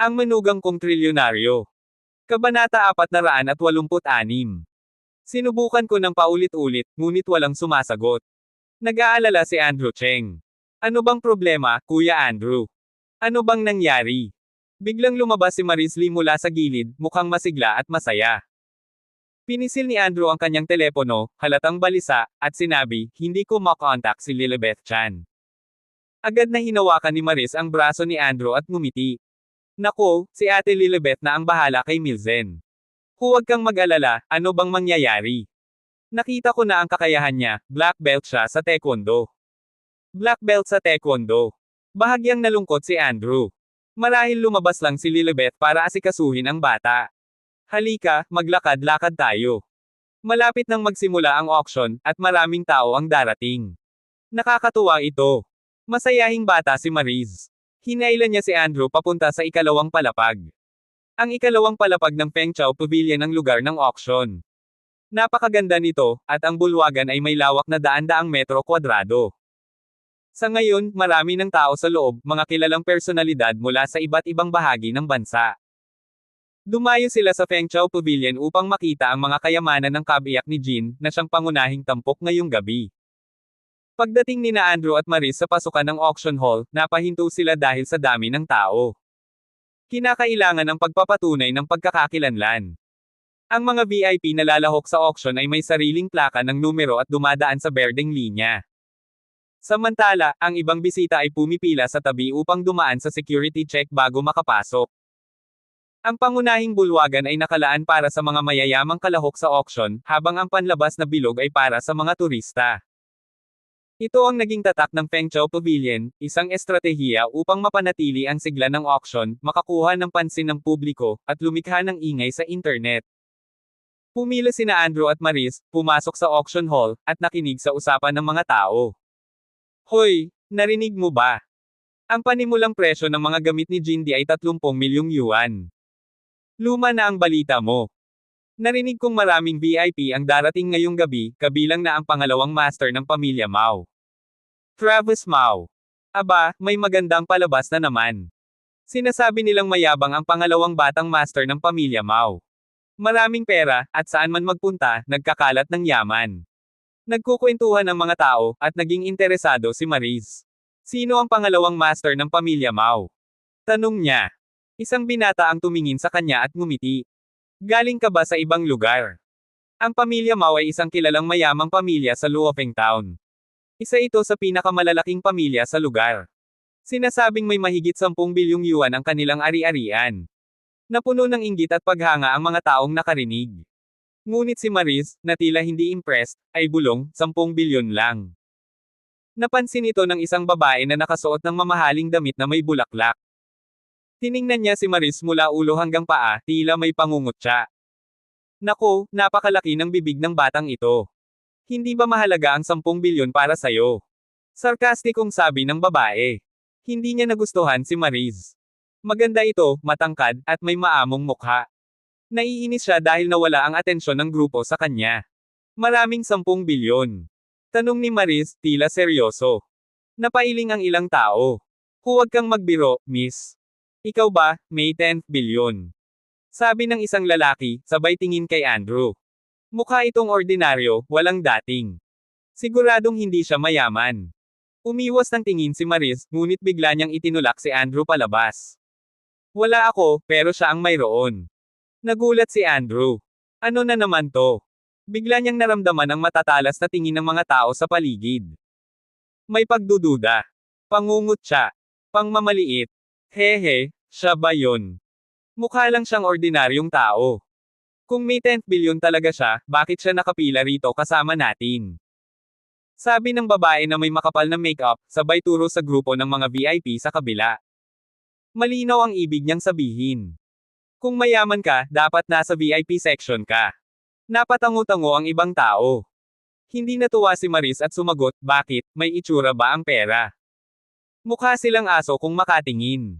Ang manugang kong trilyonaryo. Kabanata 486. Sinubukan ko ng paulit-ulit, ngunit walang sumasagot. Nag-aalala si Andrew Cheng. Ano bang problema, Kuya Andrew? Ano bang nangyari? Biglang lumabas si Marisly mula sa gilid, mukhang masigla at masaya. Pinisil ni Andrew ang kanyang telepono, halatang balisa, at sinabi, hindi ko makontak si Lilibeth Chan. Agad na hinawakan ni Maris ang braso ni Andrew at ngumiti. Nako, si Ate Lilibeth na ang bahala kay Milzen. Huwag kang mag-alala, ano bang mangyayari? Nakita ko na ang kakayahan niya, black belt siya sa taekwondo. Black belt sa taekwondo. Bahagyang nalungkot si Andrew. Marahil lumabas lang si Lilibeth para asikasuhin ang bata. Halika, maglakad-lakad tayo. Malapit nang magsimula ang auction, at maraming tao ang darating. Nakakatuwa ito. Masayahing bata si Mariz. Hinailan niya si Andrew papunta sa ikalawang palapag. Ang ikalawang palapag ng Feng Chao Pavilion ang lugar ng auction. Napakaganda nito, at ang bulwagan ay may lawak na daan-daang metro kwadrado. Sa ngayon, marami ng tao sa loob, mga kilalang personalidad mula sa iba't ibang bahagi ng bansa. Dumayo sila sa Feng Chao Pavilion upang makita ang mga kayamanan ng kabiyak ni Jin, na siyang pangunahing tampok ngayong gabi. Pagdating ni na Andrew at Maris sa pasukan ng auction hall, napahinto sila dahil sa dami ng tao. Kinakailangan ng pagpapatunay ng pagkakakilanlan. Ang mga VIP na lalahok sa auction ay may sariling plaka ng numero at dumadaan sa berdeng linya. Samantala, ang ibang bisita ay pumipila sa tabi upang dumaan sa security check bago makapasok. Ang pangunahing bulwagan ay nakalaan para sa mga mayayamang kalahok sa auction, habang ang panlabas na bilog ay para sa mga turista. Ito ang naging tatak ng Feng Chao Pavilion, isang estratehiya upang mapanatili ang sigla ng auction, makakuha ng pansin ng publiko, at lumikha ng ingay sa internet. Pumila sina Andrew at Maris, pumasok sa auction hall, at nakinig sa usapan ng mga tao. Hoy, narinig mo ba? Ang panimulang presyo ng mga gamit ni Jindy ay 30 milyong yuan. Luma na ang balita mo. Narinig kong maraming VIP ang darating ngayong gabi, kabilang na ang pangalawang master ng pamilya Mao. Travis Mao. Aba, may magandang palabas na naman. Sinasabi nilang mayabang ang pangalawang batang master ng pamilya Mao. Maraming pera, at saan man magpunta, nagkakalat ng yaman. Nagkukwentuhan ang mga tao, at naging interesado si Mariz. Sino ang pangalawang master ng pamilya Mao? Tanong niya. Isang binata ang tumingin sa kanya at ngumiti. Galing ka ba sa ibang lugar? Ang pamilya Mao ay isang kilalang mayamang pamilya sa Luofeng Town. Isa ito sa pinakamalalaking pamilya sa lugar. Sinasabing may mahigit 10 bilyong yuan ang kanilang ari-arian. Napuno ng inggit at paghanga ang mga taong nakarinig. Ngunit si Mariz, na tila hindi impressed, ay bulong, 10 bilyon lang. Napansin ito ng isang babae na nakasuot ng mamahaling damit na may bulaklak. Tiningnan niya si Mariz mula ulo hanggang paa, tila may pangungutya. Nako, napakalaki ng bibig ng batang ito. Hindi ba mahalaga ang 10 bilyon para sayo? Sarkastikong sabi ng babae. Hindi niya nagustuhan si Mariz. Maganda ito, matangkad, at may maamong mukha. Naiinis siya dahil nawala ang atensyon ng grupo sa kanya. Maraming 10 bilyon. Tanong ni Mariz, tila seryoso. Napailing ang ilang tao. Huwag kang magbiro, miss. Ikaw ba, may 10 bilyon? Sabi ng isang lalaki, sabay tingin kay Andrew. Mukha itong ordinaryo, walang dating. Siguradong hindi siya mayaman. Umiwas ng tingin si Mariz, ngunit bigla niyang itinulak si Andrew palabas. Wala ako, pero siya ang mayroon. Nagulat si Andrew. Ano na naman to? Bigla niyang naramdaman ang matatalas na tingin ng mga tao sa paligid. May pagdududa. Pangungutya. Pangmamaliit. Hehe, siya ba yun? Mukha lang siyang ordinaryong tao. Kung may 10 bilyon talaga siya, bakit siya nakapila rito kasama natin? Sabi ng babae na may makapal na makeup, sabay turo sa grupo ng mga VIP sa kabila. Malinaw ang ibig niyang sabihin. Kung mayaman ka, dapat nasa VIP section ka. Napatango-tango ang ibang tao. Hindi natuwa si Mariz at sumagot, bakit, may itsura ba ang pera? Mukha silang aso kung makatingin.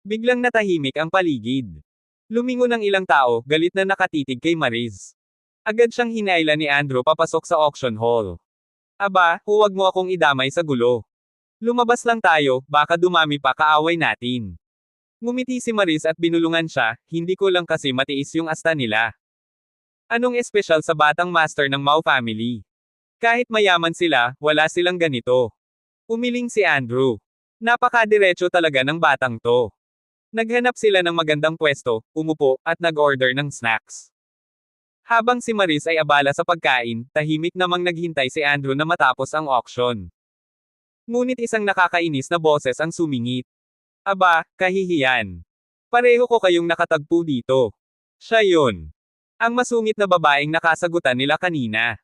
Biglang natahimik ang paligid. Lumingon ang ilang tao, galit na nakatitig kay Mariz. Agad siyang hinailan ni Andrew papasok sa auction hall. Aba, huwag mo akong idamay sa gulo. Lumabas lang tayo, baka dumami pa kaaway natin. Ngumiti si Maris at binulungan siya, hindi ko lang kasi matiis yung asta nila. Anong espesyal sa batang master ng Mao family? Kahit mayaman sila, wala silang ganito. Umiling si Andrew. Napakadiretso talaga ng batang to. Naghanap sila ng magandang pwesto, umupo, at nag-order ng snacks. Habang si Maris ay abala sa pagkain, tahimik namang naghintay si Andrew na matapos ang auction. Ngunit isang nakakainis na boses ang sumingit. Aba, kahihiyan. Pareho ko kayong nakatagpo dito. Siya yun. Ang masungit na babaeng nakasagutan nila kanina.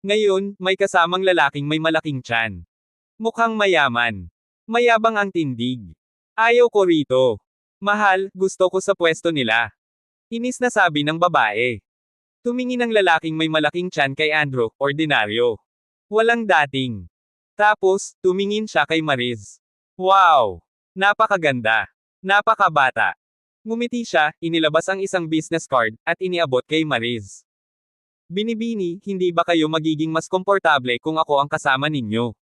Ngayon, may kasamang lalaking may malaking tiyan. Mukhang mayaman. Mayabang ang tindig. Ayaw ko rito. Mahal, gusto ko sa pwesto nila. Inis na sabi ng babae. Tumingin ang lalaking may malaking tiyan kay Andrew, ordinaryo. Walang dating. Tapos, tumingin siya kay Mariz. Wow! Napakaganda. Napakabata. Ngumiti siya, inilabas ang isang business card, at iniabot kay Mariz. Binibini, hindi ba kayo magiging mas komportable kung ako ang kasama ninyo?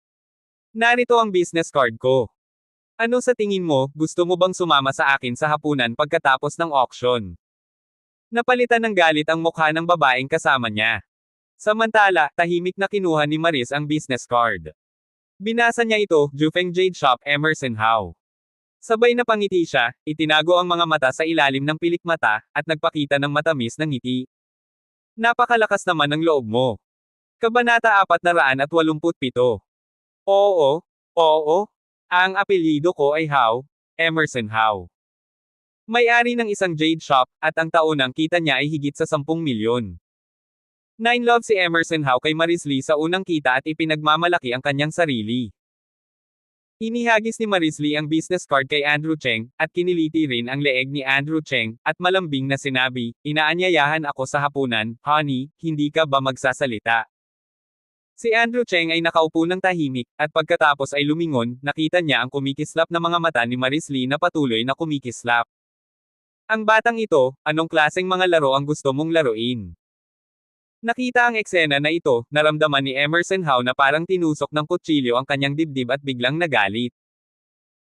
Narito ang business card ko. Ano sa tingin mo, gusto mo bang sumama sa akin sa hapunan pagkatapos ng auction? Napalitan ng galit ang mukha ng babaeng kasama niya. Samantala, tahimik na kinuha ni Mariz ang business card. Binasa niya ito, Jufeng Jade Shop, Emerson Howe. Sabay na pangiti siya, itinago ang mga mata sa ilalim ng pilik mata, at nagpakita ng matamis na ngiti. Napakalakas naman ng loob mo. Kabanata 487. Oo. Ang apelyido ko ay Howe, Emerson Howe. May-ari ng isang jade shop, at ang taonang kita niya ay higit sa 10 milyon. Nine love si Emerson Howe kay Mariz Lee sa unang kita at ipinagmamalaki ang kanyang sarili. Inihagis ni Mariz Lee ang business card kay Andrew Cheng, at kiniliti rin ang leeg ni Andrew Cheng, at malambing na sinabi, inaanyayahan ako sa hapunan, honey, hindi ka ba magsasalita? Si Andrew Cheng ay nakaupo ng tahimik, at pagkatapos ay lumingon, nakita niya ang kumikislap na mga mata ni Mariz Lee na patuloy na kumikislap. Ang batang ito, anong klaseng mga laro ang gusto mong laruin? Nakita ang eksena na ito, naramdaman ni Emerson Howe na parang tinusok ng kutsilyo ang kanyang dibdib at biglang nagalit.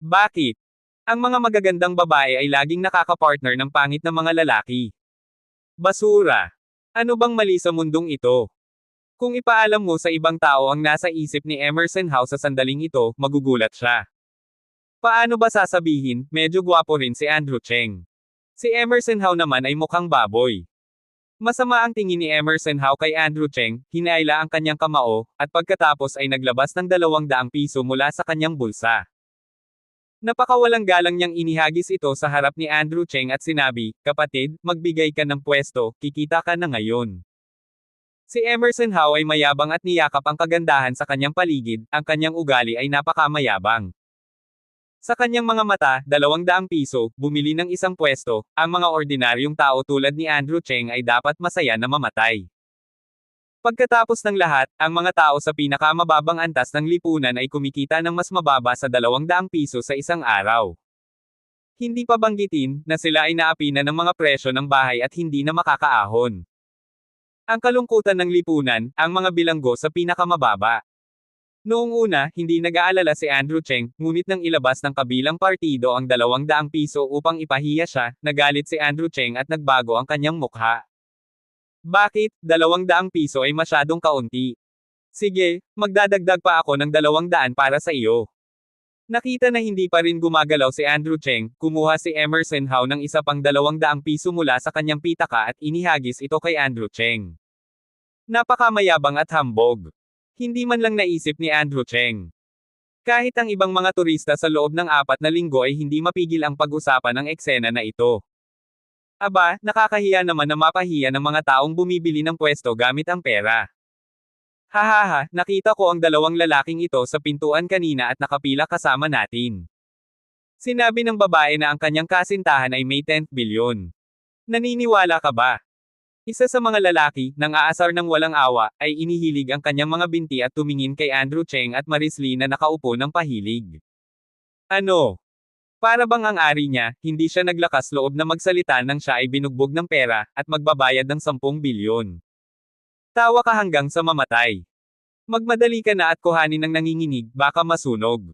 Bakit? Ang mga magagandang babae ay laging nakakapartner ng pangit na mga lalaki. Basura. Ano bang mali sa mundong ito? Kung ipaalam mo sa ibang tao ang nasa isip ni Emerson Howe sa sandaling ito, magugulat siya. Paano ba sasabihin, medyo gwapo rin si Andrew Cheng? Si Emerson Howe naman ay mukhang baboy. Masama ang tingin ni Emerson Howe kay Andrew Cheng, hinayla ang kanyang kamao, at pagkatapos ay naglabas ng 200 piso mula sa kanyang bulsa. Napakawalang galang niyang inihagis ito sa harap ni Andrew Cheng at sinabi, kapatid, magbigay ka ng pwesto, kikita ka na ngayon. Si Emerson Howe ay mayabang at niyakap ang kagandahan sa kanyang paligid, ang kanyang ugali ay napakamayabang. Sa kanyang mga mata, 200 piso, bumili ng isang pwesto, ang mga ordinaryong tao tulad ni Andrew Cheng ay dapat masaya na mamatay. Pagkatapos ng lahat, ang mga tao sa pinakamababang antas ng lipunan ay kumikita ng mas mababa sa 200 piso sa isang araw. Hindi pa banggitin, na sila ay naapi na ng mga presyo ng bahay at hindi na makakaahon. Ang kalungkutan ng lipunan, ang mga bilanggo sa pinakamababa. Noong una, hindi nag-aalala si Andrew Cheng, ngunit nang ilabas ng kabilang partido ang 200 piso upang ipahiya siya, nagalit si Andrew Cheng at nagbago ang kanyang mukha. Bakit, 200 piso ay masyadong kaunti? Sige, magdadagdag pa ako ng 200 para sa iyo. Nakita na hindi pa rin gumagalaw si Andrew Cheng, kumuha si Emerson Howe ng isa pang 200 piso mula sa kanyang pitaka at inihagis ito kay Andrew Cheng. Napakamayabang at hambog. Hindi man lang naisip ni Andrew Cheng. Kahit ang ibang mga turista sa loob ng 4 na linggo ay hindi mapigil ang pag-usapan ng eksena na ito. Aba, nakakahiya naman na mapahiya ng mga taong bumibili ng pwesto gamit ang pera. Hahaha, nakita ko ang 2 lalaking ito sa pintuan kanina at nakapila kasama natin. Sinabi ng babae na ang kanyang kasintahan ay may 10 bilyon. Naniniwala ka ba? Isa sa mga lalaki, nang aasar ng walang awa, ay inihilig ang kanyang mga binti at tumingin kay Andrew Cheng at Mariz Lee na nakaupo ng pahilig. Ano? Para bang ang ari niya, hindi siya naglakas loob na magsalita nang siya ay binugbog ng pera, at magbabayad ng 10 bilyon. Tawa ka hanggang sa mamatay. Magmadali ka na at kuhanin ng nanginginig, baka masunog.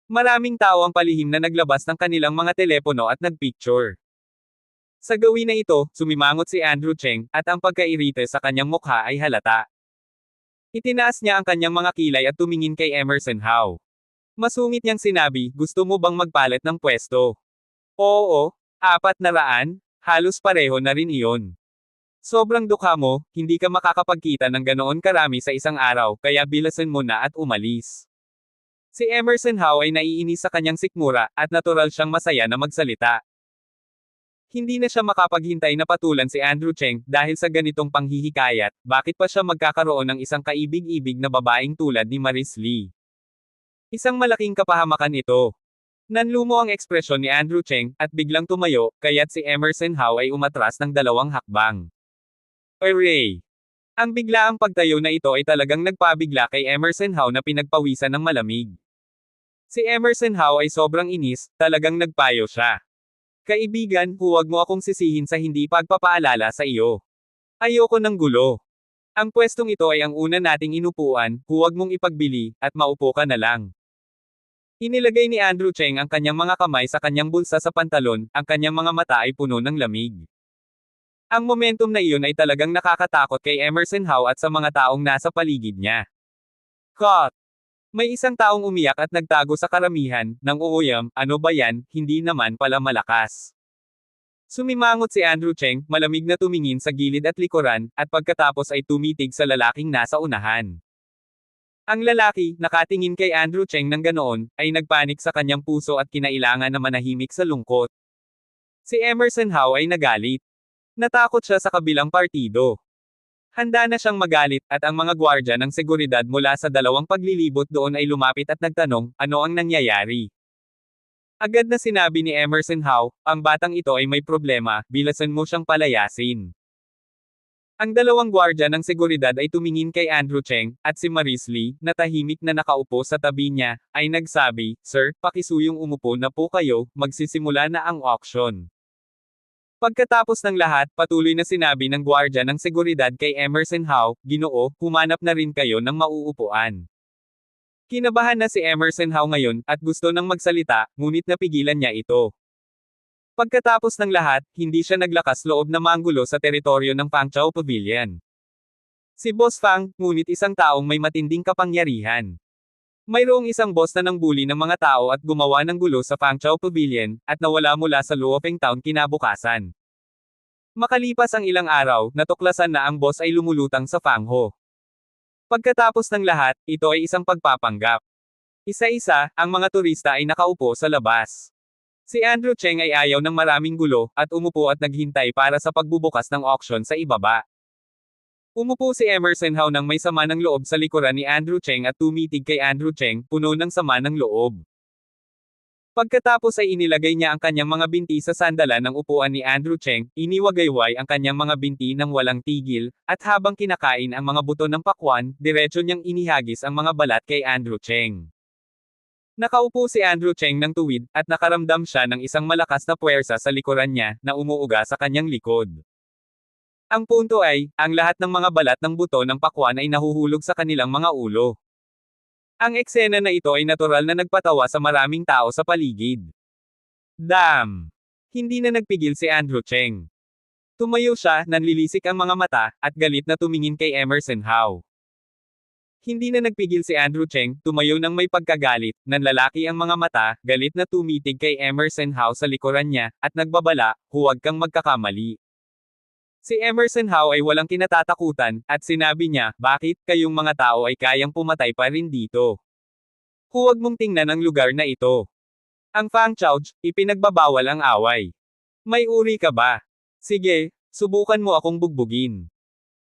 Maraming tao ang palihim na naglabas ng kanilang mga telepono at nagpicture. Sa gawin na ito, sumimangot si Andrew Cheng, at ang pagkairite sa kanyang mukha ay halata. Itinaas niya ang kanyang mga kilay at tumingin kay Emerson Howe. Masungit niyang sinabi, gusto mo bang magpalit ng pwesto? Oo, 400, halos pareho na rin iyon. Sobrang dukha mo, hindi ka makakapagkita ng ganoon karami sa isang araw, kaya bilasan mo na at umalis. Si Emerson Howe ay naiinis sa kanyang sikmura, at natural siyang masaya na magsalita. Hindi na siya makapaghintay na patulan si Andrew Cheng, dahil sa ganitong panghihikayat, bakit pa siya magkakaroon ng isang kaibig-ibig na babaeng tulad ni Maris Lee. Isang malaking kapahamakan ito. Nanlumo ang ekspresyon ni Andrew Cheng, at biglang tumayo, kaya't si Emerson Howe ay umatras ng 2 hakbang. Array! Ang biglaang pagtayo na ito ay talagang nagpabigla kay Emerson Howe na pinagpawisan ng malamig. Si Emerson Howe ay sobrang inis, talagang nagpayo siya. Kaibigan, huwag mo akong sisihin sa hindi pagpapaalala sa iyo. Ayoko ng gulo. Ang pwestong ito ay ang una nating inupuan, huwag mong ipagbili, at maupo ka na lang. Inilagay ni Andrew Cheng ang kanyang mga kamay sa kanyang bulsa sa pantalon, ang kanyang mga mata ay puno ng lamig. Ang momentum na iyon ay talagang nakakatakot kay Emerson Howe at sa mga taong nasa paligid niya. Cut! May isang taong umiyak at nagtago sa karamihan, nang uuyam, ano ba yan, hindi naman pala malakas. Sumimangot si Andrew Cheng, malamig na tumingin sa gilid at likuran, at pagkatapos ay tumitig sa lalaking nasa unahan. Ang lalaki, nakatingin kay Andrew Cheng ng ganoon, ay nagpanik sa kanyang puso at kinailangan na manahimik sa lungkot. Si Emerson Howe ay nagalit. Natakot siya sa kabilang partido. Handa na siyang magalit, at ang mga gwardya ng seguridad mula sa 2 paglilibot doon ay lumapit at nagtanong, ano ang nangyayari? Agad na sinabi ni Emerson Howe, ang batang ito ay may problema, bilasan mo siyang palayasin. Ang 2 gwardya ng seguridad ay tumingin kay Andrew Cheng, at si Maris Lee, na tahimik na nakaupo sa tabi niya, ay nagsabi, Sir, pakisuyong umupo na po kayo, magsisimula na ang auction. Pagkatapos ng lahat, patuloy na sinabi ng gwardya ng seguridad kay Emerson Howe, Ginoo, humanap na rin kayo ng mauupuan. Kinabahan na si Emerson Howe ngayon, at gusto nang magsalita, ngunit napigilan niya ito. Pagkatapos ng lahat, hindi siya naglakas loob na manggulo sa teritoryo ng Fangchao Pavilion. Si Boss Fang, ngunit isang taong may matinding kapangyarihan. Mayroong isang boss na nangbuli ng mga tao at gumawa ng gulo sa Fangchao Pavilion, at nawala mula sa Luofeng Town kinabukasan. Makalipas ang ilang araw, natuklasan na ang boss ay lumulutang sa Fangho. Pagkatapos ng lahat, ito ay isang pagpapanggap. Isa-isa, ang mga turista ay nakaupo sa labas. Si Andrew Cheng ay ayaw ng maraming gulo, at umupo at naghintay para sa pagbubukas ng auction sa ibaba. Umupo si Emerson Howe nang may sama ng loob sa likuran ni Andrew Cheng at tumitig kay Andrew Cheng, puno ng sama ng loob. Pagkatapos ay inilagay niya ang kanyang mga binti sa sandalan ng upuan ni Andrew Cheng, iniwagayway ang kanyang mga binti ng walang tigil, at habang kinakain ang mga buto ng pakwan, diretso niyang inihagis ang mga balat kay Andrew Cheng. Nakaupo si Andrew Cheng ng tuwid, at nakaramdam siya ng isang malakas na puwersa sa likuran niya, na umuuga sa kanyang likod. Ang punto ay, ang lahat ng mga balat ng buto ng pakwan ay nahuhulog sa kanilang mga ulo. Ang eksena na ito ay natural na nagpatawa sa maraming tao sa paligid. Damn! Hindi na nagpigil si Andrew Cheng. Tumayo siya, nanlilisik ang mga mata, at galit na tumingin kay Emerson Howe. Hindi na nagpigil si Andrew Cheng, tumayo ng may pagkagalit, nanlalaki ang mga mata, galit na tumitig kay Emerson Howe sa likuran niya, at nagbabala, huwag kang magkakamali. Si Emerson Howe ay walang kinatatakutan, at sinabi niya, bakit, kayong mga tao ay kayang pumatay pa rin dito. Huwag mong tingnan ang lugar na ito. Ang Fangchao, ipinagbabawal ang away. May uri ka ba? Sige, subukan mo akong bugbugin.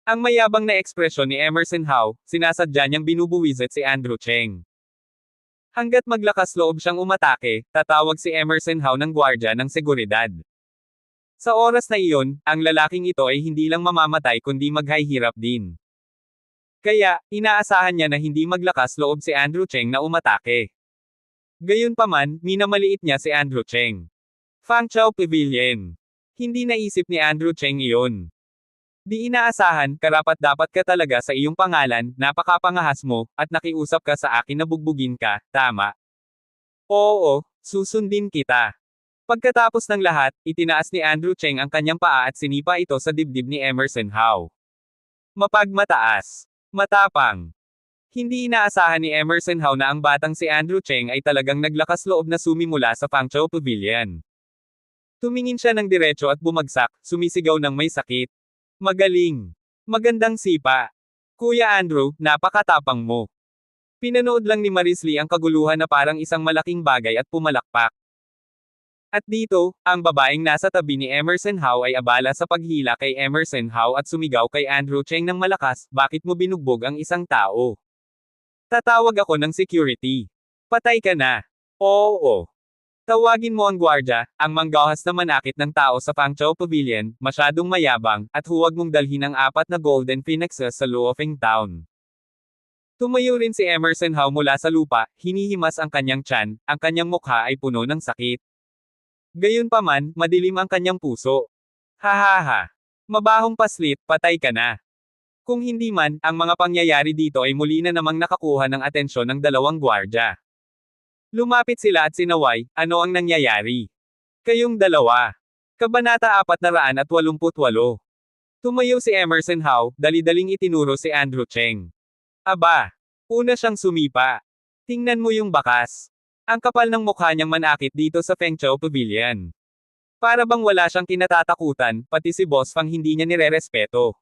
Ang mayabang na ekspresyon ni Emerson Howe, sinasadya niyang binubuwisit si Andrew Cheng. Hanggat maglakas loob siyang umatake, tatawag si Emerson Howe ng gwardya ng seguridad. Sa oras na iyon, ang lalaking ito ay hindi lang mamamatay kundi maghihirap din. Kaya, inaasahan niya na hindi maglakas loob si Andrew Cheng na umatake. Gayunpaman, minamaliit niya si Andrew Cheng. Fangchao Pavilion. Hindi naisip ni Andrew Cheng iyon. Di inaasahan, karapat-dapat ka talaga sa iyong pangalan, napakapangahas mo, at nakiusap ka sa akin na bugbugin ka, tama. Oo, susundin kita. Pagkatapos ng lahat, itinaas ni Andrew Cheng ang kanyang paa at sinipa ito sa dibdib ni Emerson Howe. Mapagmataas. Matapang. Hindi inaasahan ni Emerson Howe na ang batang si Andrew Cheng ay talagang naglakas loob na sumimula sa Fangzhou Pavilion. Tumingin siya ng diretso at bumagsak, sumisigaw ng may sakit. Magaling. Magandang sipa. Kuya Andrew, napakatapang mo. Pinanood lang ni Maris Lee ang kaguluhan na parang isang malaking bagay at pumalakpak. At dito, ang babaeng nasa tabi ni Emerson Howe ay abala sa paghila kay Emerson Howe at sumigaw kay Andrew Cheng ng malakas, bakit mo binugbog ang isang tao? Tatawag ako ng security. Patay ka na. Oo. Tawagin mo ang gwardya, ang manggahas na manakit ng tao sa Fangzhou Pavilion, masyadong mayabang, at huwag mong dalhin ang 4 na golden phoenixes sa Luofeng Town. Tumayo rin si Emerson Howe mula sa lupa, hinihimas ang kanyang tiyan, ang kanyang mukha ay puno ng sakit. Gayunpaman, madilim ang kanyang puso. Hahaha. Mabahong paslit, patay ka na. Kung hindi man, ang mga pangyayari dito ay muli na namang nakakuha ng atensyon ng dalawang gwardya. Lumapit sila at sinaway, ano ang nangyayari? Kayong dalawa. Kabanata 488. Tumayo si Emerson Howe, dali-daling itinuro si Andrew Cheng. Aba! Una siyang sumipa. Tingnan mo yung bakas. Ang kapal ng mukha niyang manakit dito sa Fangzhou Pavilion. Para bang wala siyang kinatatakutan, pati si Boss Fang hindi niya nirerespeto.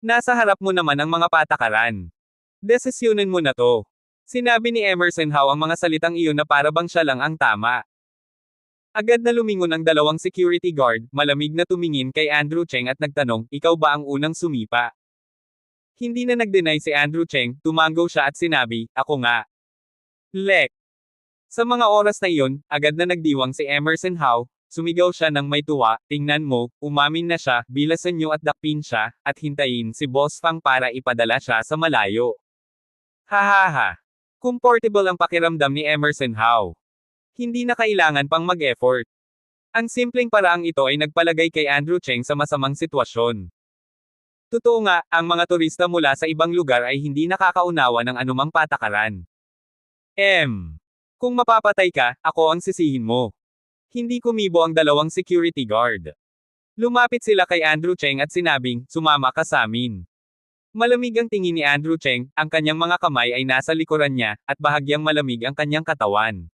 Nasa harap mo naman ang mga patakaran. Desisyonin mo na to. Sinabi ni Emerson Howe ang mga salitang iyon na para bang siya lang ang tama. Agad na lumingon ang dalawang security guard, malamig na tumingin kay Andrew Cheng at nagtanong, ikaw ba ang unang sumipa? Hindi na nag-deny si Andrew Cheng, tumango siya at sinabi, ako nga. Lek. Sa mga oras na iyon, agad na nagdiwang si Emerson Howe, sumigaw siya ng may tuwa, tingnan mo, umamin na siya, bilasan niyo at dakpin siya, at hintayin si Boss Fang para ipadala siya sa malayo. Hahaha. Comfortable ang pakiramdam ni Emerson Howe. Hindi na kailangan pang mag-effort. Ang simpleng paraang ito ay nagpalagay kay Andrew Cheng sa masamang sitwasyon. Totoo nga, ang mga turista mula sa ibang lugar ay hindi nakakaunawa ng anumang patakaran. Kung mapapatay ka, ako ang sisihin mo. Hindi kumibo ang dalawang security guard. Lumapit sila kay Andrew Cheng at sinabing, sumama ka sa amin. Malamig ang tingin ni Andrew Cheng, ang kanyang mga kamay ay nasa likuran niya, at bahagyang malamig ang kanyang katawan.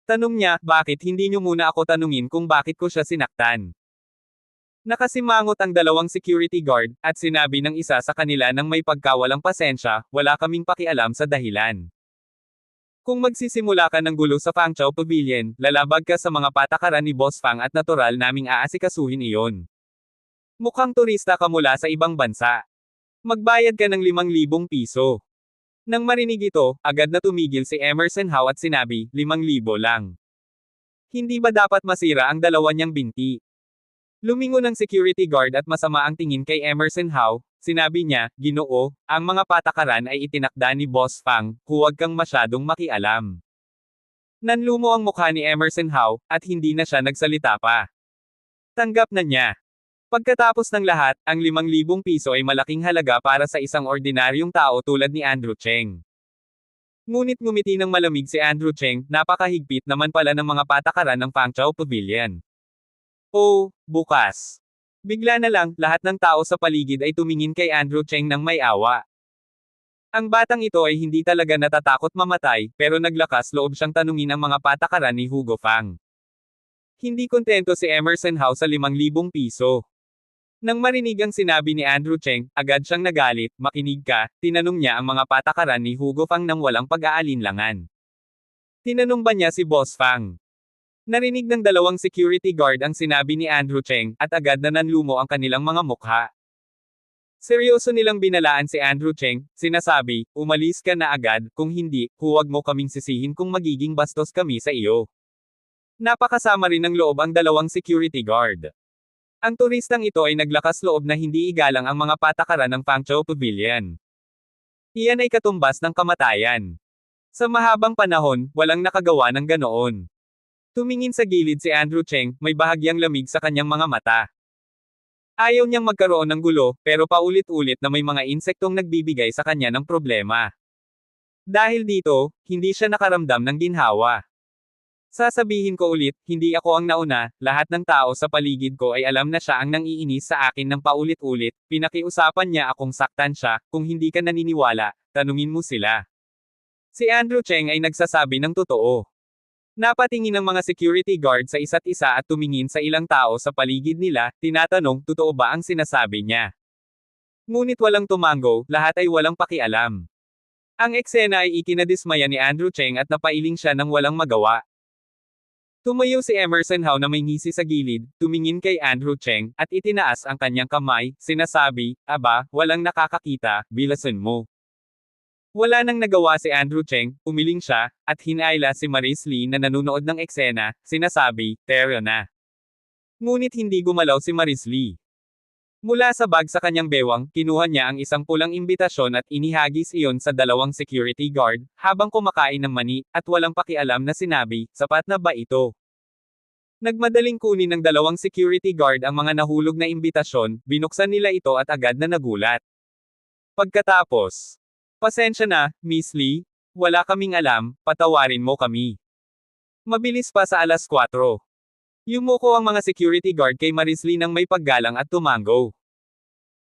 Tanong niya, bakit hindi niyo muna ako tanungin kung bakit ko siya sinaktan? Nakasimangot ang dalawang security guard, at sinabi ng isa sa kanila ng may pagkawalang pasensya, wala kaming pakialam sa dahilan. Kung magsisimula ka ng gulo sa Fangzhou Pavilion, lalabag ka sa mga patakaran ni Boss Fang at natural naming aasikasuhin iyon. Mukhang turista ka mula sa ibang bansa. Magbayad ka ng 5,000 piso. Nang marinig ito, agad na tumigil si Emerson Howe at sinabi, 5,000 lang. Hindi ba dapat masira ang dalawa niyang binti? Lumingon ang security guard at masama ang tingin kay Emerson Howe, sinabi niya, Ginoo, ang mga patakaran ay itinakda ni Boss Fang, huwag kang masyadong makialam. Nanlumo ang mukha ni Emerson Howe, at hindi na siya nagsalita pa. Tanggap na niya. Pagkatapos ng lahat, ang 5,000 piso ay malaking halaga para sa isang ordinaryong tao tulad ni Andrew Cheng. Ngunit ngumiti ng malamig si Andrew Cheng, napakahigpit naman pala ng mga patakaran ng Fangzhou Pavilion. Oh, bukas. Bigla na lang, lahat ng tao sa paligid ay tumingin kay Andrew Cheng ng may awa. Ang batang ito ay hindi talaga natatakot mamatay, pero naglakas loob siyang tanungin ang mga patakaran ni Hugo Fang. Hindi kontento si Emerson Howe sa 5,000 piso. Nang marinig ang sinabi ni Andrew Cheng, agad siyang nagalit, makinig ka, tinanong niya ang mga patakaran ni Hugo Fang nang walang pag-aalinlangan. Tinanong ba niya si Boss Fang? Narinig ng dalawang security guard ang sinabi ni Andrew Cheng, at agad na nanlumo ang kanilang mga mukha. Seryoso nilang binalaan si Andrew Cheng, sinasabi, umalis ka na agad, kung hindi, huwag mo kaming sisihin kung magiging bastos kami sa iyo. Napakasama rin ng loob ang dalawang security guard. Ang turistang ito ay naglakas loob na hindi igalang ang mga patakaran ng Fangzhou Pavilion. Iyan ay katumbas ng kamatayan. Sa mahabang panahon, walang nakagawa ng ganoon. Tumingin sa gilid si Andrew Cheng, may bahagyang lamig sa kanyang mga mata. Ayaw niyang magkaroon ng gulo, pero paulit-ulit na may mga insektong nagbibigay sa kanya ng problema. Dahil dito, hindi siya nakaramdam ng ginhawa. Sasabihin ko ulit, hindi ako ang nauna, lahat ng tao sa paligid ko ay alam na siya ang nangiinis sa akin ng paulit-ulit, pinakiusapan niya akong saktan siya, kung hindi ka naniniwala, tanungin mo sila. Si Andrew Cheng ay nagsasabi ng totoo. Napatingin ang mga security guard sa isa't isa at tumingin sa ilang tao sa paligid nila, tinatanong, totoo ba ang sinasabi niya? Ngunit walang tumango, lahat ay walang pakialam. Ang eksena ay ikinadismaya ni Andrew Cheng at napailing siya ng walang magawa. Tumayo si Emerson Howe na may ngisi sa gilid, tumingin kay Andrew Cheng, at itinaas ang kanyang kamay, sinasabi, aba, walang nakakakita, bilasan mo. Wala nang nagawa si Andrew Cheng, umiling siya, at hinayla si Maris Lee na nanunood ng eksena, sinasabi, tara na. Ngunit hindi gumalaw si Maris Lee. Mula sa bag sa kanyang bewang, kinuha niya ang isang pulang imbitasyon at inihagis iyon sa dalawang security guard, habang kumakain ng mani, at walang pakialam na sinabi, sapat na ba ito? Nagmadaling kunin ng dalawang security guard ang mga nahulog na imbitasyon, binuksan nila ito at agad na nagulat. Pagkatapos, pasensya na, Miss Lee, wala kaming alam, patawarin mo kami. Mabilis pa sa 4:00. Yumuko ang mga security guard kay Maris Lee nang may paggalang at tumango.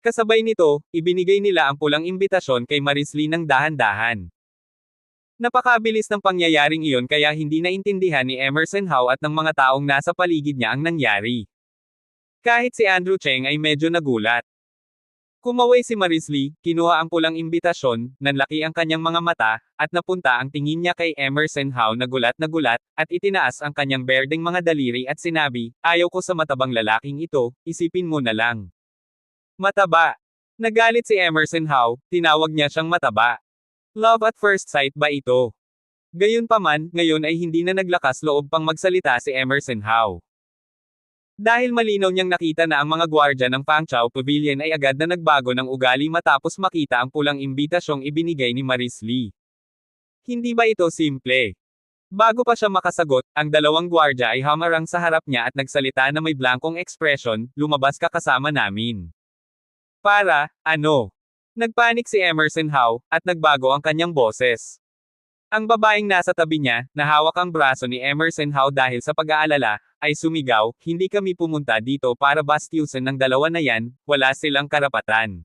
Kasabay nito, ibinigay nila ang pulang imbitasyon kay Maris Lee ng dahan-dahan. Napakabilis ng pangyayaring iyon kaya hindi naintindihan ni Emerson Howe at ng mga taong nasa paligid niya ang nangyari. Kahit si Andrew Cheng ay medyo nagulat. Kumaway si Maris Lee, kinuha ang pulang imbitasyon, nanlaki ang kanyang mga mata, at napunta ang tingin niya kay Emerson Howe na gulat, at itinaas ang kanyang berdeng mga daliri at sinabi, ayaw ko sa matabang lalaking ito, isipin mo na lang. Mataba. Nagalit si Emerson Howe, tinawag niya siyang mataba. Love at first sight ba ito? Gayunpaman, ngayon ay hindi na naglakas loob pang magsalita si Emerson Howe. Dahil malinaw niyang nakita na ang mga gwardya ng Fangchao Pavilion ay agad na nagbago ng ugali matapos makita ang pulang imbitasyong ibinigay ni Maris Lee. Hindi ba ito simple? Bago pa siya makasagot, ang dalawang gwardya ay hamarang sa harap niya at nagsalita na may blankong ekspresyon, lumabas ka kasama namin. Para, ano? Nagpanik si Emerson Howe, at nagbago ang kanyang boses. Ang babaeng nasa tabi niya, na hawak ang braso ni Emerson Howe dahil sa pag-aalala, ay sumigaw, hindi kami pumunta dito para bastyusan ng dalawa na yan, wala silang karapatan.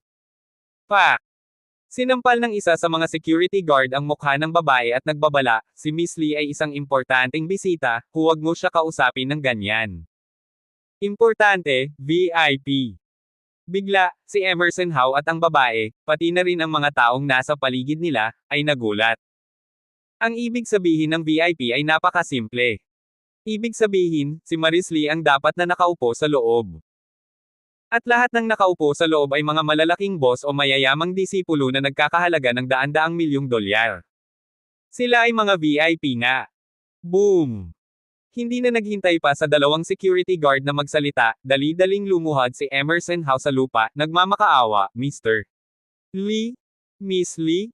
Pa! Sinampal ng isa sa mga security guard ang mukha ng babae at nagbabala, si Miss Lee ay isang importanteng bisita, huwag mo siya kausapin ng ganyan. Importante, VIP. Bigla, si Emerson Howe at ang babae, pati na rin ang mga taong nasa paligid nila, ay nagulat. Ang ibig sabihin ng VIP ay napakasimple. Ibig sabihin, si Maris Lee ang dapat na nakaupo sa loob. At lahat ng nakaupo sa loob ay mga malalaking boss o mayayamang disipulo na nagkakahalaga ng daan-daang milyong dolyar. Sila ay mga VIP nga. Boom! Hindi na naghintay pa sa dalawang security guard na magsalita, dali-daling lumuhad si Emerson Howe sa lupa, nagmamakaawa, Mr. Lee? Miss Lee?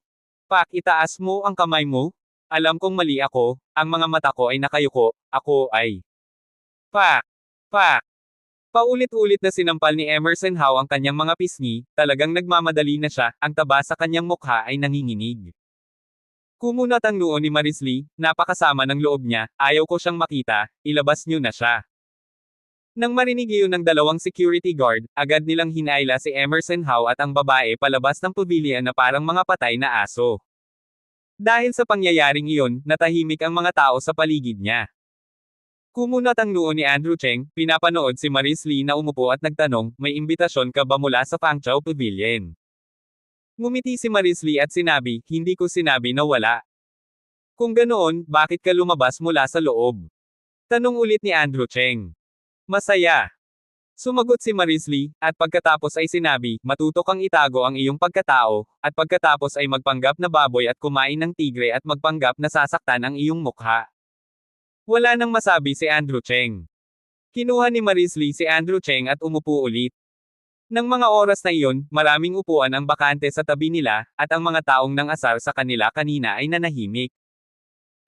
Itaas mo ang kamay mo? Alam kong mali ako, ang mga mata ko ay nakayuko, ako ay. Pa! Paulit-ulit na sinampal ni Emerson Howe ang kanyang mga pisngi, talagang nagmamadali na siya, ang taba sa kanyang mukha ay nanginginig. Kumunat ang noo ni Maris Lee, napakasama ng loob niya, ayaw ko siyang makita, ilabas niyo na siya. Nang marinig iyon ng dalawang security guard, agad nilang hinayla si Emerson Howe at ang babae palabas ng pavilion na parang mga patay na aso. Dahil sa pangyayaring iyon, natahimik ang mga tao sa paligid niya. Kumunat ang noo ni Andrew Cheng, pinapanood si Maris Lee na umupo at nagtanong, may imbitasyon ka ba mula sa Fangchao Pavilion? Ngumiti si Maris Lee at sinabi, hindi ko sinabi na wala. Kung ganoon, bakit ka lumabas mula sa loob? Tanong ulit ni Andrew Cheng. Masaya. Sumagot si Maris Lee, at pagkatapos ay sinabi, matuto kang itago ang iyong pagkatao, at pagkatapos ay magpanggap na baboy at kumain ng tigre at magpanggap na sasaktan ang iyong mukha. Wala nang masabi si Andrew Cheng. Kinuha ni Maris Lee si Andrew Cheng at umupo ulit. Nang mga oras na iyon, maraming upuan ang bakante sa tabi nila, at ang mga taong nang asar sa kanila kanina ay nanahimik.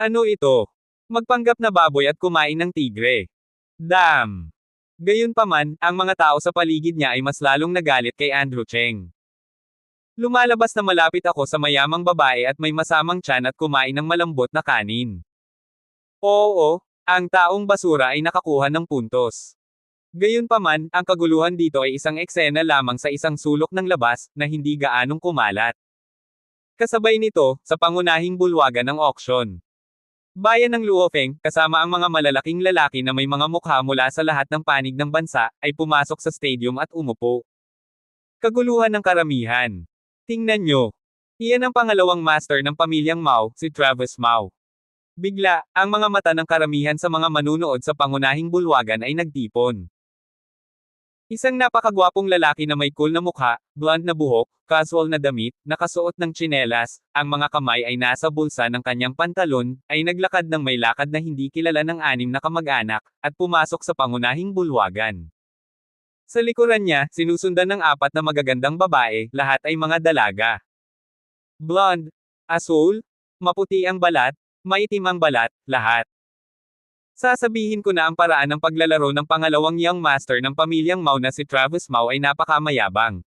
Ano ito? Magpanggap na baboy at kumain ng tigre. Damn! Gayunpaman, ang mga tao sa paligid niya ay mas lalong nagalit kay Andrew Cheng. Lumalabas na malapit ako sa mayamang babae at may masamang tiyan at kumain ng malambot na kanin. Oo, Ang taong basura ay nakakuha ng puntos. Gayunpaman, ang kaguluhan dito ay isang eksena lamang sa isang sulok ng labas, na hindi gaanong kumalat. Kasabay nito, sa pangunahing bulwagan ng auction. Bayan ng Luofeng, kasama ang mga malalaking lalaki na may mga mukha mula sa lahat ng panig ng bansa, ay pumasok sa stadium at umupo. Kaguluhan ng karamihan. Tingnan nyo. Iyan ang pangalawang master ng pamilyang Mao, si Travis Mao. Bigla, ang mga mata ng karamihan sa mga manunood sa pangunahing bulwagan ay nagtipon. Isang napakagwapong lalaki na may cool na mukha, blonde na buhok, casual na damit, nakasuot ng tsinelas, ang mga kamay ay nasa bulsa ng kanyang pantalon, ay naglakad ng may lakad na hindi kilala ng anim na kamag-anak, at pumasok sa pangunahing bulwagan. Sa likuran niya, sinusundan ng apat na magagandang babae, lahat ay mga dalaga. Blonde, asul, maputi ang balat, maitim ang balat, lahat. Sasabihin ko na ang paraan ng paglalaro ng pangalawang young master ng pamilyang Mao na si Travis Mao ay napakamayabang.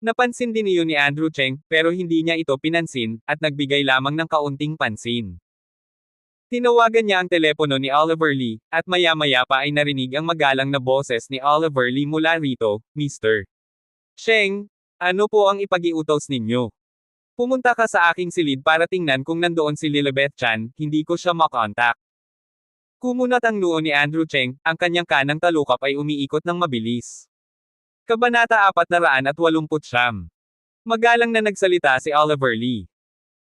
Napansin din iyon ni Andrew Cheng, pero hindi niya ito pinansin, at nagbigay lamang ng kaunting pansin. Tinawagan niya ang telepono ni Oliver Lee, at maya-maya pa ay narinig ang magalang na boses ni Oliver Lee mula rito, Mr. Cheng, ano po ang ipag-iutos ninyo? Pumunta ka sa aking silid para tingnan kung nandoon si Lilibet Chan, hindi ko siya makontak. Kumunat ang noo ni Andrew Cheng, ang kanyang kanang talukap ay umiikot ng mabilis. Kabanata 489. Magalang na nagsalita si Oliver Lee.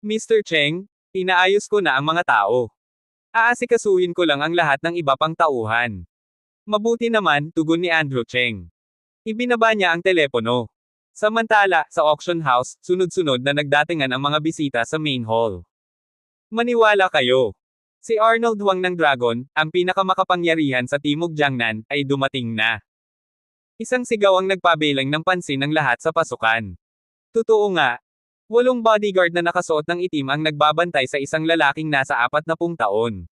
Mr. Cheng, inaayos ko na ang mga tao. Aasikasuhin ko lang ang lahat ng iba pang tauhan. Mabuti naman, tugon ni Andrew Cheng. Ibinaba niya ang telepono. Samantala, sa auction house, sunod-sunod na nagdatingan ang mga bisita sa main hall. Maniwala kayo. Si Arnold Huang ng Dragon, ang pinakamakapangyarihan sa Timog Jiangnan, ay dumating na. Isang sigaw ang nagpabelang ng pansin ng lahat sa pasukan. Totoo nga. 8 bodyguard na nakasuot ng itim ang nagbabantay sa isang lalaking nasa 40 taon.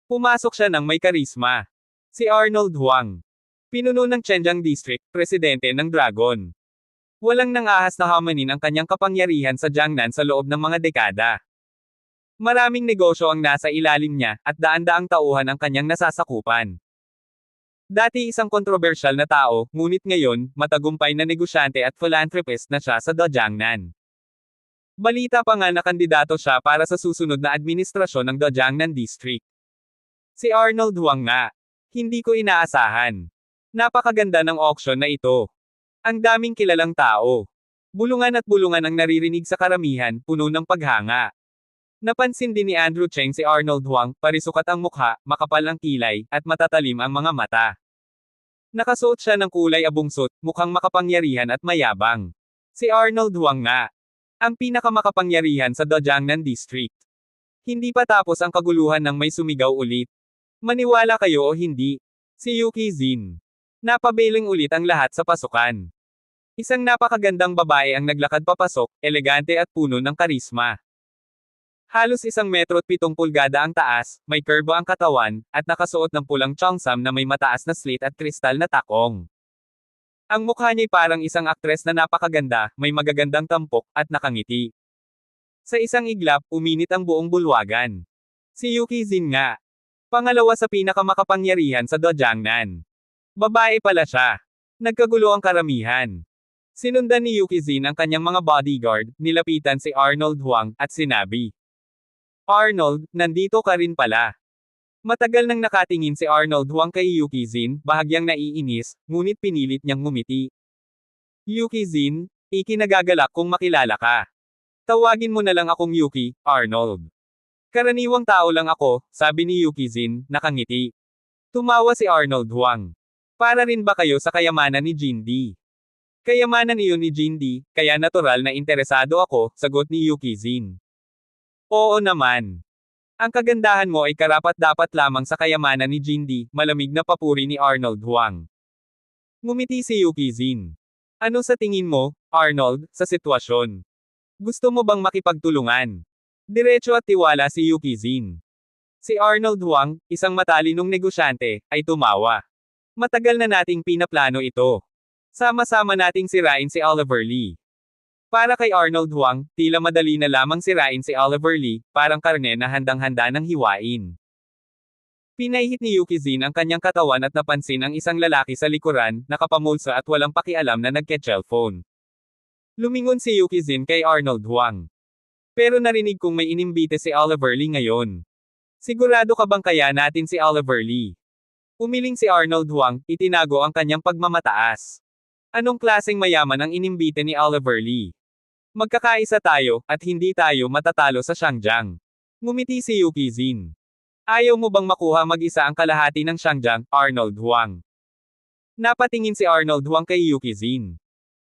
Pumasok siya ng may karisma. Si Arnold Huang. Pinuno ng Zhenjiang District, presidente ng Dragon. Walang nangahas na hamanin ang kanyang kapangyarihan sa Jiangnan sa loob ng mga dekada. Maraming negosyo ang nasa ilalim niya, at daan-daang tauhan ang kanyang nasasakupan. Dati isang kontrobersyal na tao, ngunit ngayon, matagumpay na negosyante at philanthropist na siya sa Jiangnan. Balita pa nga na kandidato siya para sa susunod na administrasyon ng Jiangnan District. Si Arnold Huang nga. Hindi ko inaasahan. Napakaganda ng auction na ito. Ang daming kilalang tao. Bulungan at bulungan ang naririnig sa karamihan, puno ng paghanga. Napansin din ni Andrew Cheng si Arnold Huang, parisukat ang mukha, makapal ang kilay, at matatalim ang mga mata. Nakasuot siya ng kulay abungsot, mukhang makapangyarihan at mayabang. Si Arnold Huang nga. Ang pinakamakapangyarihan sa Jiangnan District. Hindi pa tapos ang kaguluhan nang may sumigaw ulit. Maniwala kayo o hindi. Si Yuki Zin. Napabeling ulit ang lahat sa pasukan. Isang napakagandang babae ang naglakad papasok, elegante at puno ng karisma. Halos 1 metro at 7 pulgada ang taas, may kurbo ang katawan, at nakasuot ng pulang cheongsam na may mataas na slit at kristal na takong. Ang mukha niya'y parang isang aktres na napakaganda, may magagandang tampok, at nakangiti. Sa isang iglap, uminit ang buong bulwagan. Si Yuki Zin nga. Pangalawa sa pinakamakapangyarihan sa Jiangnan. Babae pala siya. Nagkagulo ang karamihan. Sinundan ni Yuki Zin ang kanyang mga bodyguard, nilapitan si Arnold Huang, at sinabi, Arnold, nandito ka rin pala. Matagal nang nakatingin si Arnold Huang kay Yuki Zin, bahagyang naiinis, ngunit pinilit niyang ngumiti. Yuki Zin, ikinagagalak kung makilala ka. Tawagin mo na lang akong Yuki, Arnold. Karaniwang tao lang ako, sabi ni Yuki Zin, nakangiti. Tumawa si Arnold Huang. Para rin ba kayo sa kayamanan ni Jindy? Kayamanan iyon ni Jindy, kaya natural na interesado ako, sagot ni Yuki Zin. Oo naman. Ang kagandahan mo ay karapat-dapat lamang sa kayamanan ni Jindy, malamig na papuri ni Arnold Huang. Ngumiti si Yuki Zin. Ano sa tingin mo, Arnold, sa sitwasyon? Gusto mo bang makipagtulungan? Diretso at tiwala si Yuki Zin. Si Arnold Huang, isang matalinong negosyante, ay tumawa. Matagal na nating pinaplano ito. Sama-sama nating sirain si Oliver Lee. Para kay Arnold Huang, tila madali na lamang sirain si Oliver Lee, parang karne na handang-handa ng hiwain. Pinahit ni Yukizin ang kanyang katawan at napansin ang isang lalaki sa likuran, nakapamulsa at walang pakialam na nagke-cellphone. Lumingon si Yukizin kay Arnold Huang. Pero narinig kong may inimbite si Oliver Lee ngayon. Sigurado ka bang kaya natin si Oliver Lee? Umiling si Arnold Huang, itinago ang kanyang pagmamataas. Anong klaseng mayaman ang inimbite ni Oliver Lee? Magkakaisa tayo, at hindi tayo matatalo sa Shangjiang. Ngumiti si Yukizin. Ayaw mo bang makuha mag-isa ang kalahati ng Shangjiang, Arnold Huang? Napatingin si Arnold Huang kay Yukizin.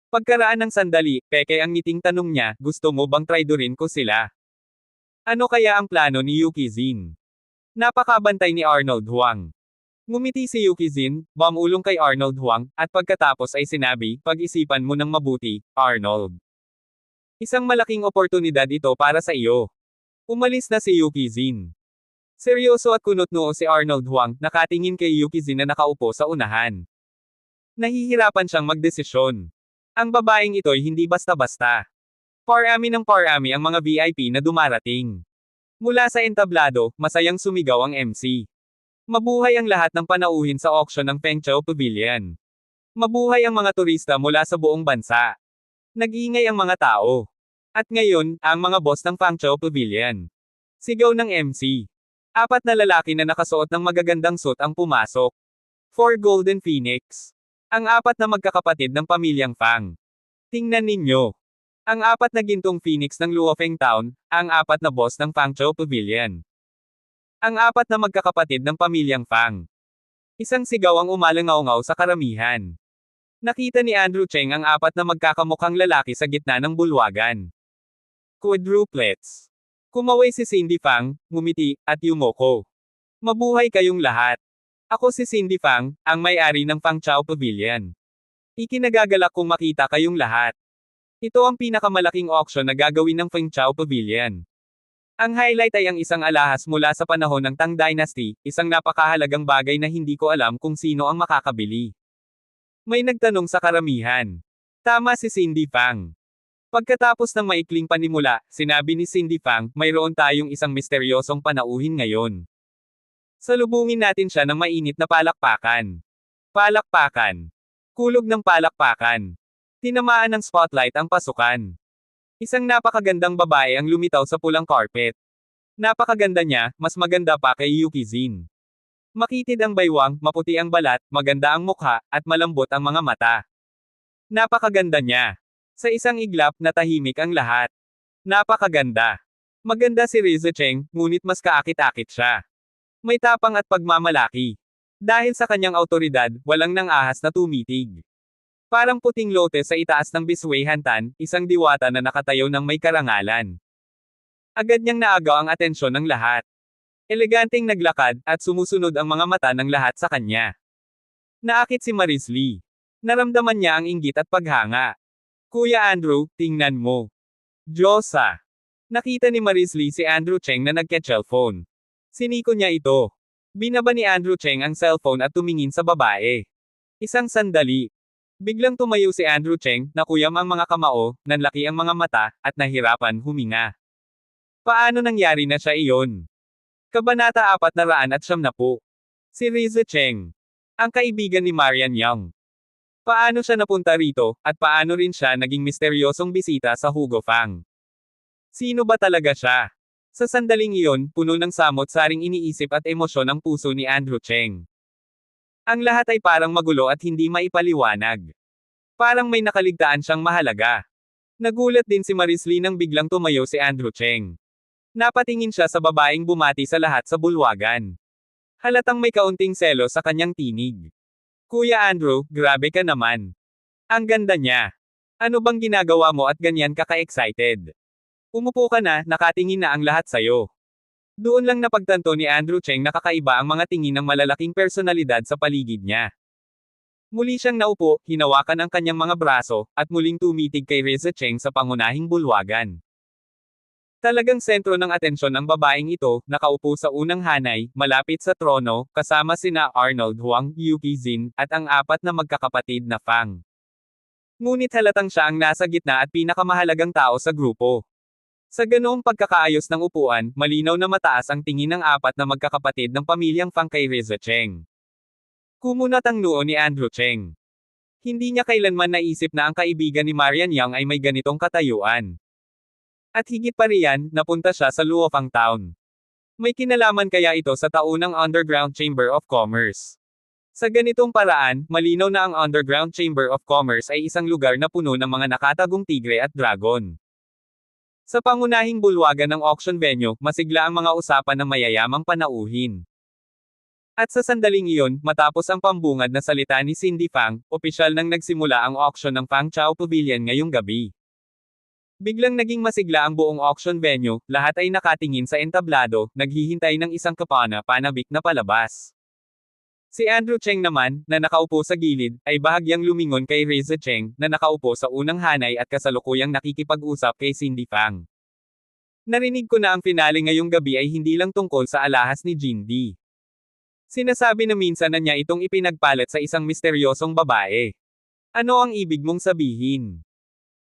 Pagkaraan ng sandali, peke ang ngiting tanong niya, gusto mo bang traidorin ko sila? Ano kaya ang plano ni Yukizin? Napakabantay ni Arnold Huang. Ngumiti si Yukizin, bumulong kay Arnold Huang, at pagkatapos ay sinabi, pag-isipan mo ng mabuti, Arnold. Isang malaking oportunidad ito para sa iyo. Umalis na si Yukizin. Seryoso at kunot-noo si Arnold Huang, nakatingin kay Yukizin na nakaupo sa unahan. Nahihirapan siyang magdesisyon. Ang babaeng ito'y hindi basta-basta. Parami ng parami ang mga VIP na dumarating. Mula sa entablado, masayang sumigaw ang MC. Mabuhay ang lahat ng panauhin sa auction ng Fengchao Pavilion. Mabuhay ang mga turista mula sa buong bansa. Nag-ingay ang mga tao. At ngayon, ang mga boss ng Fengchao Pavilion. Sigaw ng MC. 4 na lalaki na nakasuot ng magagandang suit ang pumasok. 4 Golden Phoenix. Ang 4 na magkakapatid ng pamilyang Fang. Tingnan ninyo. Ang 4 na gintong Phoenix ng Luofeng Town, ang 4 na boss ng Fengchao Pavilion. Ang 4 na magkakapatid ng pamilyang Fang. Isang sigaw ang umalangaw-ngaw sa karamihan. Nakita ni Andrew Cheng ang 4 na magkakamukhang lalaki sa gitna ng bulwagan. Quadruplets. Kumaway si Cindy Fang, ngumiti, at yumoko. Mabuhay kayong lahat. Ako si Cindy Fang, ang may-ari ng Fengchao Pavilion. Ikinagagalak kong makita kayong lahat. Ito ang pinakamalaking auction na gagawin ng Fengchao Pavilion. Ang highlight ay ang isang alahas mula sa panahon ng Tang Dynasty, isang napakahalagang bagay na hindi ko alam kung sino ang makakabili. May nagtanong sa karamihan. Tama si Cindy Fang. Pagkatapos ng maikling panimula, sinabi ni Cindy Fang, mayroon tayong isang misteryosong panauhin ngayon. Salubungin natin siya ng mainit na palakpakan. Palakpakan. Kulog ng palakpakan. Tinamaan ng spotlight ang pasukan. Isang napakagandang babae ang lumitaw sa pulang carpet. Napakaganda niya, mas maganda pa kay Yukizin. Makitid ang baywang, maputi ang balat, maganda ang mukha, at malambot ang mga mata. Napakaganda niya. Sa isang iglap, natahimik ang lahat. Napakaganda. Maganda si Rizzo Cheng, ngunit mas kaakit-akit siya. May tapang at pagmamalaki. Dahil sa kanyang autoridad, walang nang ahas na tumitig. Parang puting lote sa itaas ng Bisweihantan, isang diwata na nakatayo ng may karangalan. Agad niyang naagaw ang atensyon ng lahat. Eleganteng naglakad, at sumusunod ang mga mata ng lahat sa kanya. Naakit si Maris Lee. Naramdaman niya ang inggit at paghanga. Kuya Andrew, tingnan mo. Diyosa. Nakita ni Maris Lee si Andrew Cheng na nagke-cellphone. Siniko niya ito. Binaba ni Andrew Cheng ang cellphone at tumingin sa babae. Isang sandali. Biglang tumayo si Andrew Cheng, nakuyam ang mga kamao, nanlaki ang mga mata, at nahirapan huminga. Paano nangyari na siya iyon? Kabanata 490. Si Rizzo Cheng. Ang kaibigan ni Marian Young. Paano siya napunta rito, at paano rin siya naging misteryosong bisita sa Hugo Fang? Sino ba talaga siya? Sa sandaling iyon, puno ng samot-saring iniisip at emosyon ang puso ni Andrew Cheng. Ang lahat ay parang magulo at hindi maipaliwanag. Parang may nakaligtaan siyang mahalaga. Nagulat din si Maris Lee nang biglang tumayo si Andrew Cheng. Napatingin siya sa babaeng bumati sa lahat sa bulwagan. Halatang may kaunting selo sa kanyang tinig. Kuya Andrew, grabe ka naman. Ang ganda niya. Ano bang ginagawa mo at ganyan kaka-excited? Umupo ka na, nakatingin na ang lahat sayo. Doon lang napagtanto ni Andrew Cheng na kakaiba ang mga tingin ng malalaking personalidad sa paligid niya. Muli siyang naupo, hinawakan ang kanyang mga braso, at muling tumitig kay Rizzo Cheng sa pangunahing bulwagan. Talagang sentro ng atensyon ng babaeng ito, nakaupo sa unang hanay, malapit sa trono, kasama sina Arnold Huang, Yukizin, at ang 4 na magkakapatid na Fang. Ngunit halatang siya ang nasa gitna at pinakamahalagang tao sa grupo. Sa ganoong pagkakaayos ng upuan, malinaw na mataas ang tingin ng apat na magkakapatid ng pamilyang Fang kay Rizza Cheng. Kumunat ang noo ni Andrew Cheng. Hindi niya kailanman naisip na ang kaibigan ni Marian Yang ay may ganitong katayuan. At higit pa riyan, napunta siya sa Luofang Town. May kinalaman kaya ito sa taunang Underground Chamber of Commerce. Sa ganitong paraan, malinaw na ang Underground Chamber of Commerce ay isang lugar na puno ng mga nakatagong tigre at dragon. Sa pangunahing bulwagan ng auction venue, masigla ang mga usapan ng mayayamang panauhin. At sa sandaling iyon, matapos ang pambungad na salita ni Cindy Fang, opisyal nang nagsimula ang auction ng Fang Chao Pavilion ngayong gabi. Biglang naging masigla ang buong auction venue, lahat ay nakatingin sa entablado, naghihintay ng isang kapana-panabik na palabas. Si Andrew Cheng naman, na nakaupo sa gilid, ay bahagyang lumingon kay Rizza Cheng, na nakaupo sa unang hanay at kasalukuyang nakikipag-usap kay Cindy Fang. Narinig ko na ang finale ngayong gabi ay hindi lang tungkol sa alahas ni Jindy. Sinasabi na minsan na niya itong ipinagpalit sa isang misteryosong babae. Ano ang ibig mong sabihin?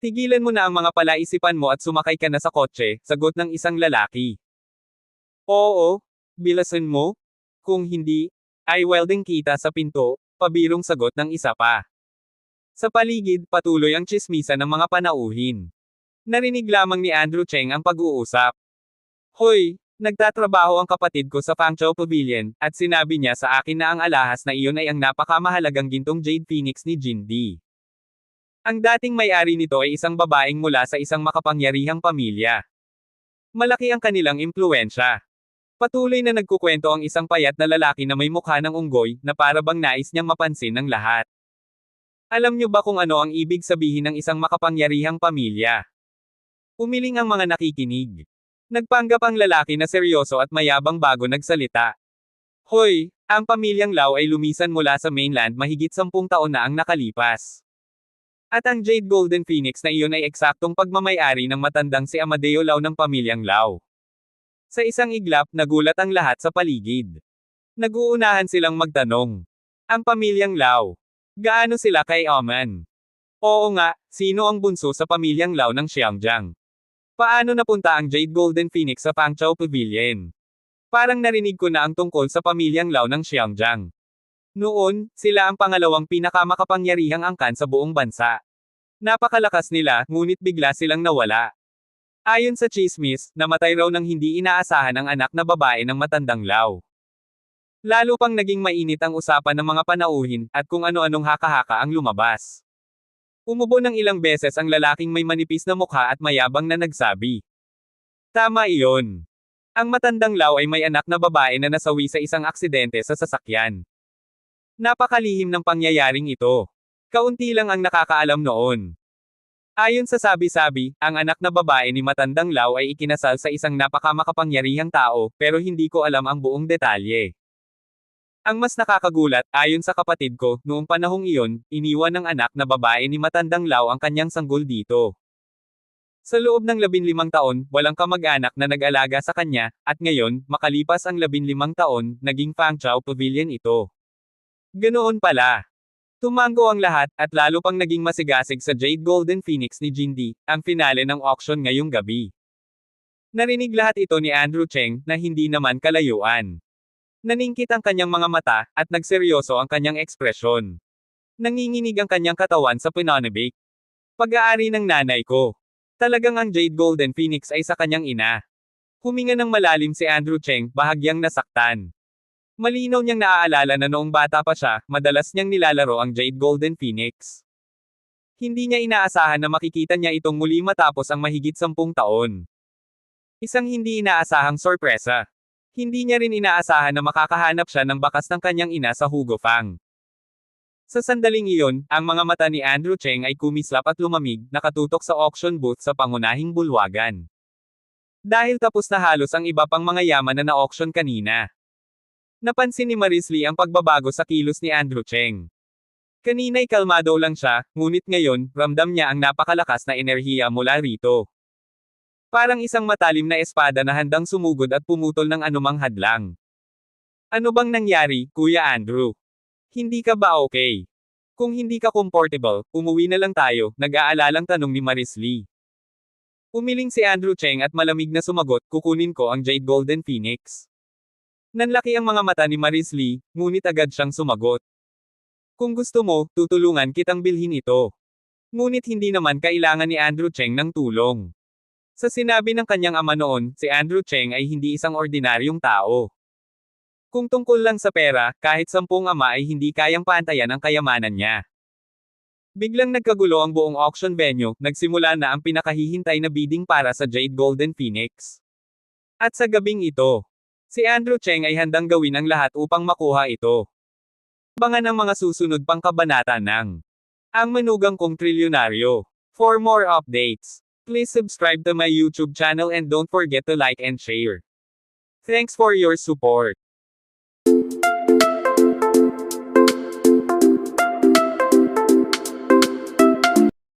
Tigilan mo na ang mga palaisipan mo at sumakay ka na sa kotse, sagot ng isang lalaki. Oo, bilasan mo? Kung hindi, ay welding kita sa pinto, pabirong sagot ng isa pa. Sa paligid, patuloy ang tsismisa ng mga panauhin. Narinig lamang ni Andrew Cheng ang pag-uusap. Hoy! Nagtatrabaho ang kapatid ko sa Fangzhou Pavilion, at sinabi niya sa akin na ang alahas na iyon ay ang napakamahalagang gintong Jade Phoenix ni Jindy. Ang dating may-ari nito ay isang babaeng mula sa isang makapangyarihang pamilya. Malaki ang kanilang impluwensya. Patuloy na nagkukwento ang isang payat na lalaki na may mukha ng unggoy, na para bang nais niyang mapansin ng lahat. Alam niyo ba kung ano ang ibig sabihin ng isang makapangyarihang pamilya? Umiling ang mga nakikinig. Nagpanggap ang lalaki na seryoso at mayabang bago nagsalita. Hoy, ang pamilyang Lau ay lumisan mula sa mainland mahigit 10 taon na ang nakalipas. At ang Jade Golden Phoenix na iyon ay eksaktong pagmamay-ari ng matandang si Amadeo Lau ng pamilyang Lau. Sa isang iglap, nagulat ang lahat sa paligid. Nag-uunahan silang magtanong. Ang pamilyang Lau. Gaano sila kay Oman? Oo nga, sino ang bunso sa pamilyang Lau ng Xiangjiang? Paano napunta ang Jade Golden Phoenix sa Fangzhou Pavilion? Parang narinig ko na ang tungkol sa pamilyang Lau ng Xiangjiang. Noon, sila ang pangalawang pinakamakapangyarihang angkan sa buong bansa. Napakalakas nila, ngunit bigla silang nawala. Ayon sa chismis, namatay raw ng hindi inaasahan ang anak na babae ng matandang Lau. Lalo pang naging mainit ang usapan ng mga panauhin, at kung ano-anong haka-haka ang lumabas. Umubo ng ilang beses ang lalaking may manipis na mukha at mayabang na nagsabi. Tama iyon. Ang matandang Lau ay may anak na babae na nasawi sa isang aksidente sa sasakyan. Napakalihim ng pangyayaring ito. Kaunti lang ang nakakaalam noon. Ayon sa sabi-sabi, ang anak na babae ni matandang Lau ay ikinasal sa isang napakamakapangyarihang tao, pero hindi ko alam ang buong detalye. Ang mas nakakagulat, ayon sa kapatid ko, noong panahong iyon, iniwan ng anak na babae ni matandang Lau ang kanyang sanggol dito. Sa loob ng 15 taon, walang kamag-anak na nag-alaga sa kanya, at ngayon, makalipas ang 15 taon, naging Fangzhou Pavilion ito. Ganoon pala. Tumango ang lahat, at lalo pang naging masigasig sa Jade Golden Phoenix ni Jindy, ang finale ng auction ngayong gabi. Narinig lahat ito ni Andrew Cheng, na hindi naman kalayuan. Naningkit ang kanyang mga mata, at nagseryoso ang kanyang ekspresyon. Nanginginig ang kanyang katawan sa pananabik. Pag-aari ng nanay ko. Talagang ang Jade Golden Phoenix ay sa kanyang ina. Huminga ng malalim si Andrew Cheng, bahagyang nasaktan. Malinaw niyang naaalala na noong bata pa siya, madalas niyang nilalaro ang Jade Golden Phoenix. Hindi niya inaasahan na makikita niya itong muli matapos ang mahigit 10 taon. Isang hindi inaasahang sorpresa. Hindi niya rin inaasahan na makakahanap siya ng bakas ng kanyang ina sa Hugo Fang. Sa sandaling iyon, ang mga mata ni Andrew Cheng ay kumislap at lumamig, nakatutok sa auction booth sa pangunahing bulwagan. Dahil tapos na halos ang iba pang mga yaman na na-auction kanina. Napansin ni Maris Lee ang pagbabago sa kilos ni Andrew Cheng. Kanina'y kalmado lang siya, ngunit ngayon, ramdam niya ang napakalakas na enerhiya mula rito. Parang isang matalim na espada na handang sumugod at pumutol ng anumang hadlang. Ano bang nangyari, Kuya Andrew? Hindi ka ba okay? Kung hindi ka comfortable, umuwi na lang tayo, nag-aalalang tanong ni Maris Lee. Umiling si Andrew Cheng at malamig na sumagot, kukunin ko ang Jade Golden Phoenix. Nanlaki ang mga mata ni Maris Lee, ngunit agad siyang sumagot. Kung gusto mo, tutulungan kitang bilhin ito. Ngunit hindi naman kailangan ni Andrew Cheng ng tulong. Sa sinabi ng kanyang ama noon, si Andrew Cheng ay hindi isang ordinaryong tao. Kung tungkol lang sa pera, kahit 10 ama ay hindi kayang pantayan ang kayamanan niya. Biglang nagkagulo ang buong auction venue, nagsimula na ang pinakahihintay na bidding para sa Jade Golden Phoenix. At sa gabing ito, si Andrew Cheng ay handang gawin ang lahat upang makuha ito. Abangan ang mga susunod pang kabanata ng Ang Manugang Kong Trilyonaryo. For more updates, please subscribe to my YouTube channel and don't forget to like and share. Thanks for your support.